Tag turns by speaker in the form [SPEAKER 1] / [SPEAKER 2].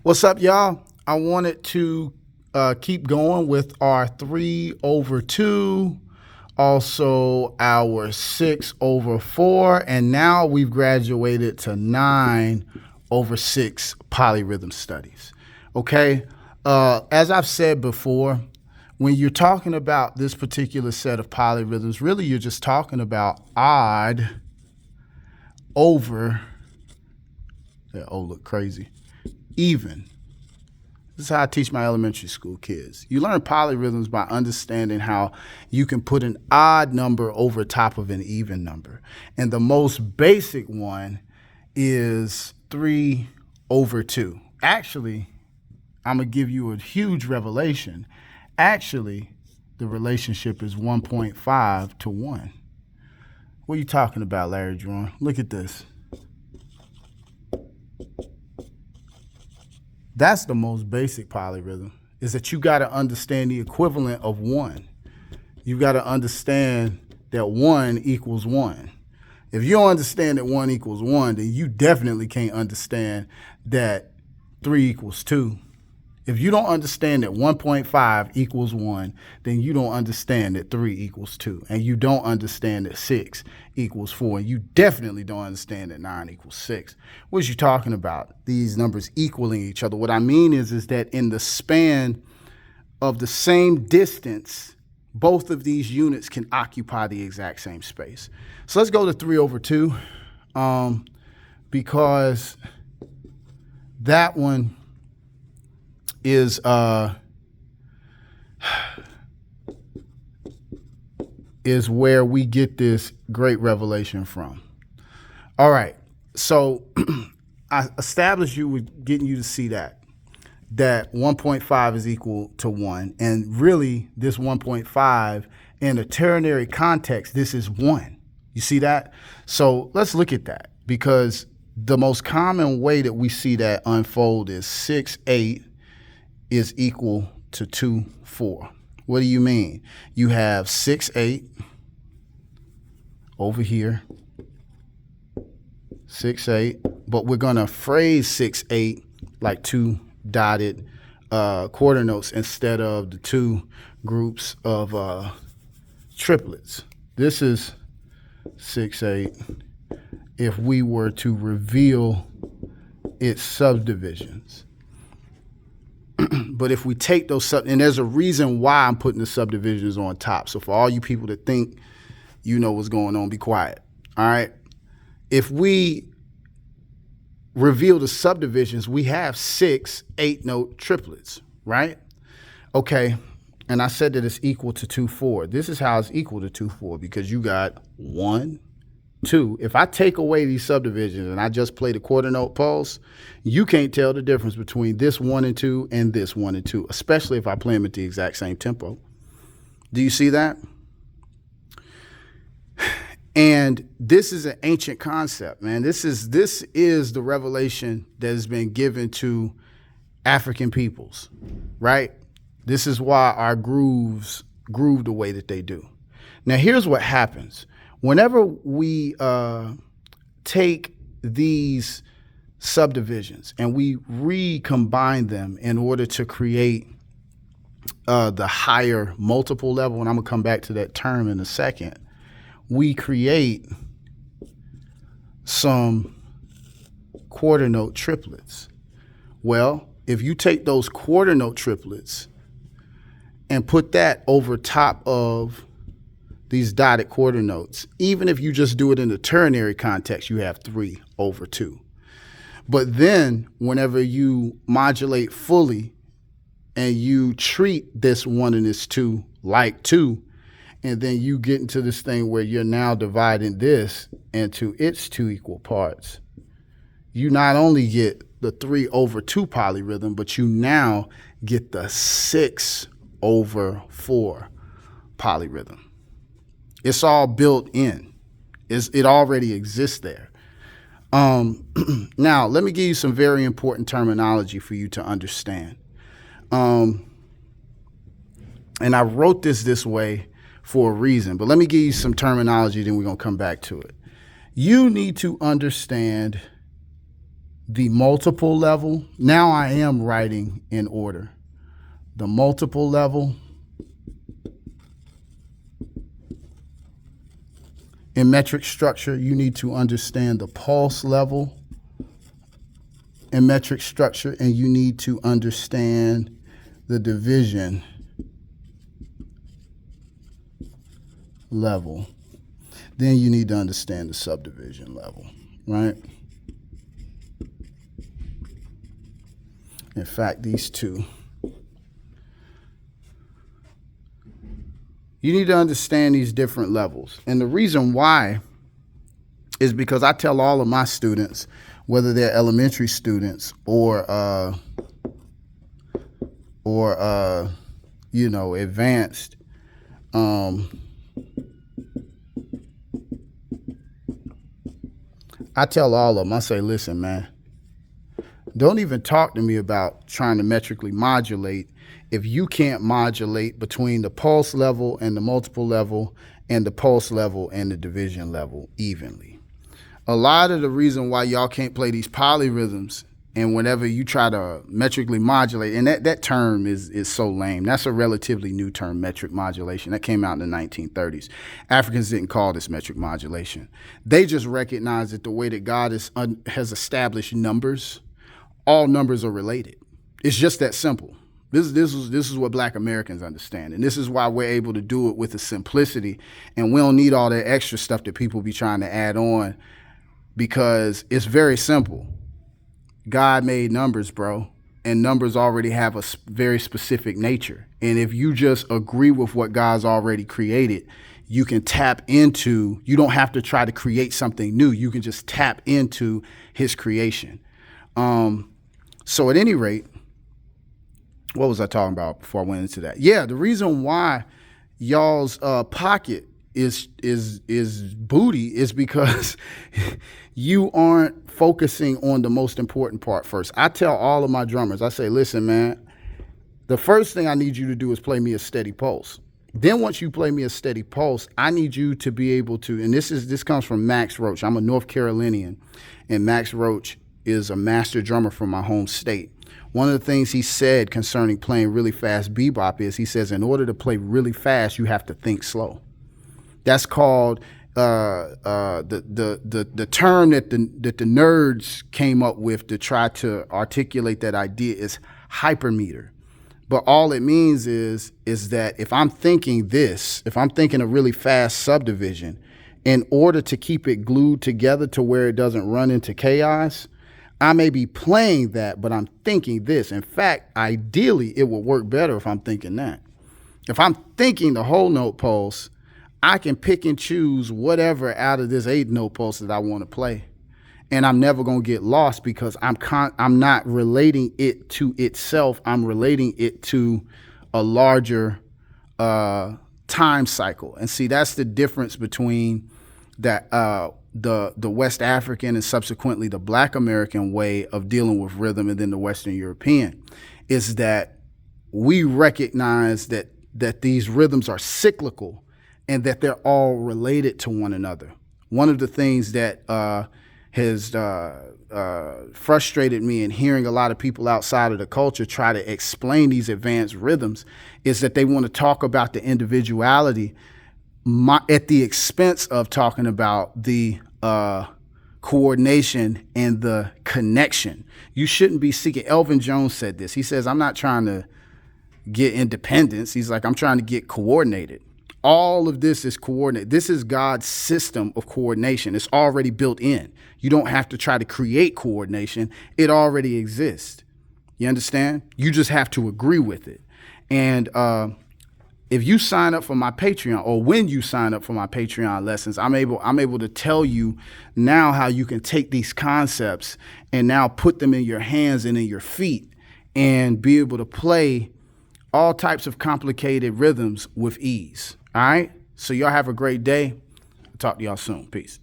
[SPEAKER 1] What's up, y'all? I wanted to keep going with our 3 over 2, also our 6 over 4, and now we've graduated to 9 over 6 polyrhythm studies. Okay? As I've said before, when you're talking about this particular set of polyrhythms, really you're just talking about odd over, look crazy, even. This is how I teach my elementary school kids. You learn polyrhythms by understanding how you can put an odd number over top of an even number. And the most basic one is 3 over 2. Actually, I'm going to give you a huge revelation. Actually, the relationship is 1.5 to 1. What are you talking about, Larry Jerome? Look at this. That's the most basic polyrhythm, is that you got to understand the equivalent of 1. You've got to understand that 1 equals 1. If you don't understand that 1 equals 1, then you definitely can't understand that 3 equals 2. If you don't understand that 1.5 equals 1, then you don't understand that 3 equals 2. And you don't understand that 6 equals 4. And you definitely don't understand that 9 equals 6. What are you talking about? These numbers equaling each other. What I mean is that in the span of the same distance, both of these units can occupy the exact same space. So let's go to 3 over 2, because that one is where we get this great revelation from. All right, so I established you with getting you to see that 1.5 is equal to 1, and really this 1.5 in a ternary context, this is 1. You see that? So let's look at that, because the most common way that we see that unfold is 6/8 is equal to 2/4. What do you mean? You have 6/8 over here, 6/8, but we're going to phrase 6/8 like 2 dotted quarter notes instead of the 2 groups of triplets. This is 6/8 if we were to reveal its subdivisions. But if we take those and there's a reason why I'm putting the subdivisions on top. So for all you people that think you know what's going on, be quiet. All right. If we reveal the subdivisions, we have 6 8-note triplets, right? Okay. And I said that it's equal to 2/4. This is how it's equal to 2/4, because you got 1, 2. If I take away these subdivisions and I just play the quarter note pulse, you can't tell the difference between this 1 and 2 and this 1 and 2, especially if I play them at the exact same tempo. Do you see that? And this is an ancient concept, man. This is the revelation that has been given to African peoples, right? This is why our grooves groove the way that they do. Now, here's what happens. Whenever we take these subdivisions and we recombine them in order to create the higher multiple level, and I'm going to come back to that term in a second, we create some quarter note triplets. Well, if you take those quarter note triplets and put that over top of these dotted quarter notes, even if you just do it in the ternary context, you have 3 over 2. But then whenever you modulate fully and you treat this 1 and this 2 like 2, and then you get into this thing where you're now dividing this into its 2 equal parts, you not only get the 3 over 2 polyrhythm, but you now get the 6 over 4 polyrhythm. It's all built in. It already exists there. Now, let me give you some very important terminology for you to understand. And I wrote this way for a reason, but let me give you some terminology, then we're going to come back to it. You need to understand the multiple level, now I am writing in order. The multiple level. In metric structure, you need to understand the pulse level in metric structure, and you need to understand the division level. Then you need to understand the subdivision level, right? In fact, these two. You need to understand these different levels. And the reason why is because I tell all of my students, whether they're elementary students or advanced, I tell all of them, I say, listen, man, don't even talk to me about trying to metrically modulate if you can't modulate between the pulse level and the multiple level and the pulse level and the division level evenly. A lot of the reason why y'all can't play these polyrhythms, and whenever you try to metrically modulate, and that term is so lame. That's a relatively new term, metric modulation. That came out in the 1930s. Africans didn't call this metric modulation. They just recognized that the way that God has established numbers, all numbers are related. It's just that simple. This is what Black Americans understand. And this is why we're able to do it with a simplicity. And we don't need all that extra stuff that people be trying to add on, because it's very simple. God made numbers, bro. And numbers already have a very specific nature. And if you just agree with what God's already created, you can tap into, you don't have to try to create something new. You can just tap into his creation. So at any rate, what was I talking about before I went into that? Yeah, the reason why y'all's pocket is booty is because you aren't focusing on the most important part first. I tell all of my drummers, I say, listen, man, the first thing I need you to do is play me a steady pulse. Then once you play me a steady pulse, I need you to be able to, and this comes from Max Roach. I'm a North Carolinian, and Max Roach is a master drummer from my home state. One of the things he said concerning playing really fast bebop is, he says, in order to play really fast, you have to think slow. That's called the term that the nerds came up with to try to articulate that idea is hypermeter. But all it means is that if I'm thinking a really fast subdivision, in order to keep it glued together to where it doesn't run into chaos, I may be playing that, but I'm thinking this. In fact, ideally, it would work better if I'm thinking that. If I'm thinking the whole note pulse, I can pick and choose whatever out of this 8-note pulse that I want to play. And I'm never going to get lost because I'm not relating it to itself. I'm relating it to a larger time cycle. And see, that's the difference between that the West African and subsequently the Black American way of dealing with rhythm, and then the Western European, is that we recognize that these rhythms are cyclical and that they're all related to one another. One of the things that has frustrated me in hearing a lot of people outside of the culture try to explain these advanced rhythms is that they want to talk about the individuality at the expense of talking about the coordination and the connection. You shouldn't be seeking. Elvin Jones said this. He says, I'm not trying to get independence. He's like, I'm trying to get coordinated. All of this is coordinated. This is God's system of coordination. It's already built in. You don't have to try to create coordination. It already exists. You understand? You just have to agree with it. And if you sign up for my Patreon, or when you sign up for my Patreon lessons, I'm able to tell you now how you can take these concepts and now put them in your hands and in your feet and be able to play all types of complicated rhythms with ease. All right? So y'all have a great day. I'll talk to y'all soon. Peace.